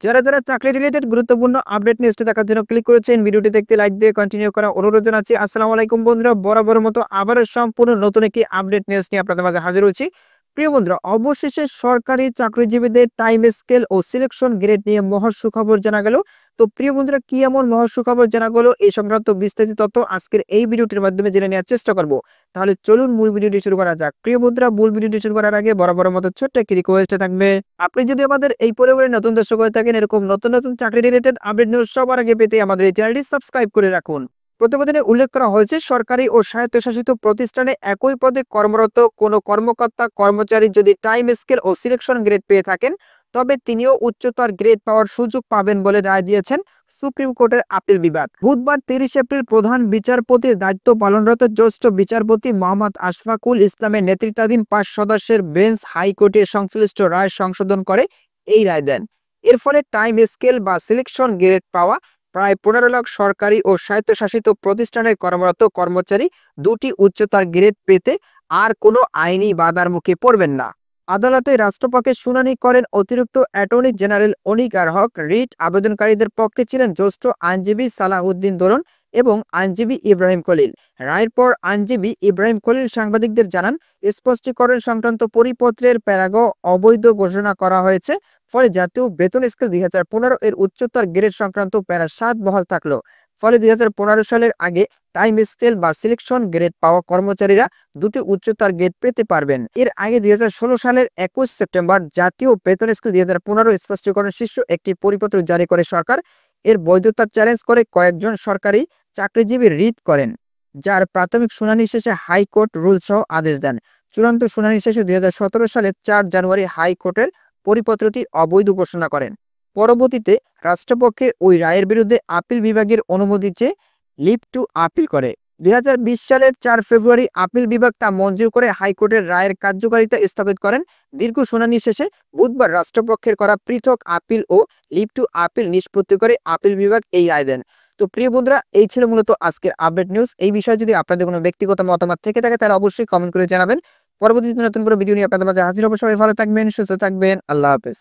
যারা চাকরি রিলেটেড গুরুত্বপূর্ণ আপডেট নিউজটি দেখার জন্য ক্লিক করেছেন, ভিডিওটি দেখতে লাইক দিয়ে কন্টিনিউ করা অনুরোধ জানাচ্ছি। আসসালামু আলাইকুম বন্ধুরা, বরাবর মতো আবারও সম্পূর্ণ নতুন একটি আপডেট নিউজ নিয়ে আপনাদের মাঝে হাজির হয়েছি। প্রিয় বন্ধুরা, অবশেষে সরকারি চাকরিজীবীদের টাইম স্কেল ও সিলেকশন গ্রেড নিয়ে মহা সুখবর জানা গেল। তো প্রিয় বন্ধুরা, কি এমন মহা সুখবর জানা গেল, এই সংক্রান্ত বিস্তারিত তথ্য আজকের এই ভিডিওটির মাধ্যমে জেনে নেওয়ার চেষ্টা করব। তাহলে চলুন মূল ভিডিওটি শুরু করা যাক। প্রিয় বন্ধুরা, মূল ভিডিওটি শুরু করার আগে বরাবর মতো ছোট্ট একটি রিকোয়েস্ট থাকবে, আপনি যদি আমাদের এই পরিবারে নতুন দর্শক হয়ে থাকেন, এরকম নতুন নতুন চাকরি রিলেটেড আপডেট নিউজ সবার আগে পেতে আমাদের এই চ্যানেলটি সাবস্ক্রাইব করে রাখুন। প্রতিবেদনে উল্লেখ করা হয়েছে, সরকারি ও স্বায়ত্তশাসিত প্রতিষ্ঠানে একই পদে কর্মরত কোনো কর্মকর্তা কর্মচারী যদি টাইম স্কেল ও সিলেকশন গ্রেড পেয়ে থাকেন, তবে তিনিও উচ্চতর গ্রেড পাওয়ার সুযোগ পাবেন বলে রায় দিয়েছেন সুপ্রিম কোর্টের আপিল বিভাগ। বুধবার 30 এপ্রিল প্রধান বিচারপতির দায়িত্ব পালনরত জ্যেষ্ঠ বিচারপতি মোহাম্মদ আশফাকুল ইসলামের নেতৃত্বাধীন 5 সদস্যের বেঞ্চ হাইকোর্টের সংশ্লিষ্ট রায় সংশোধন করে এই রায় দেন। এর ফলে টাইম স্কেল বা সিলেকশন গ্রেড পাওয়া প্রায় 15 লাখ সরকারি ও স্বায়ত্তশাসিত প্রতিষ্ঠানের কর্মরত কর্মচারী দুটি উচ্চতর গ্রেড পেতে আর কোনো আইনি বাধার মুখে পড়বেন না। আদালতে রাষ্ট্রপক্ষে শুনানি করেন অতিরিক্ত অ্যাটর্নি জেনারেল অনিকার হক। রিট আবেদনকারীদের পক্ষে ছিলেন জ্যেষ্ঠ আইনজীবী সালাহউদ্দিন দরুন এবং আইনজীবী ইব্রাহিম খলিল। রায়ের পর আইনজীবী ইব্রাহিম খলিল সাংবাদিকদের জানান, স্পষ্টীকরণ সংক্রান্ত পরিপত্রের প্যারাগ অবৈধ ঘোষণা করা হয়েছে। ফলে জাতীয় বেতন স্কেল 2015 এর উচ্চতর গ্রেড সংক্রান্ত প্যারা 7 বহাল থাকলো। ফলে 2015 সালের আগে টাইম স্কেল বা সিলেকশন গ্রেড পাওয়া কর্মচারীরা দুটি উচ্চতর গ্রেড পেতে পারবেন। এর আগে 2016 সালের 21 সেপ্টেম্বর জাতীয় বেতন স্কেল 2015 স্পষ্টীকরণ শীর্ষ একটি পরিপত্র জারি করে সরকার এর বৈধতা চ্যালেঞ্জ করে কয়েকজন সরকারি চাকরিজীবী রিট করেন, যার প্রাথমিক শুনানি শেষে হাইকোর্ট রুল সহ আদেশ দেন। চূড়ান্ত শুনানি শেষে 2017 সালের 4 জানুয়ারি হাইকোর্টের পরিপত্রটি অবৈধ ঘোষণা করেন। পরবর্তীতে রাষ্ট্রপক্ষে ওই রায়ের বিরুদ্ধে আপিল বিভাগের অনুমতি চেয়ে লিভ টু আপিল করে। 2020 সালের 4 ফেব্রুয়ারি আপিল বিভাগ তা মঞ্জুর করে হাইকোর্টের রায়ের কার্যকারিতা স্থগিত করেন। দীর্ঘ শুনানি শেষে বুধবার রাষ্ট্রপক্ষের করা পৃথক আপিল ও লিভ টু আপিল নিষ্পত্তি করে আপিল বিভাগ এই রায় দেন। তো প্রিয় বন্ধুরা, এই ছিল মূলত আজকের আপডেট নিউজ। এই বিষয়ে যদি আপনাদের কোনো ব্যক্তিগত মতামত থেকে থাকে তাহলে অবশ্যই কমেন্ট করে জানাবেন। পরবর্তীতে নতুন করে ভিডিও নিয়ে আপনাদের মাঝে হাজির হবো। সবাই ভালো থাকবেন, সুস্থ থাকবেন। আল্লাহ হাফেজ।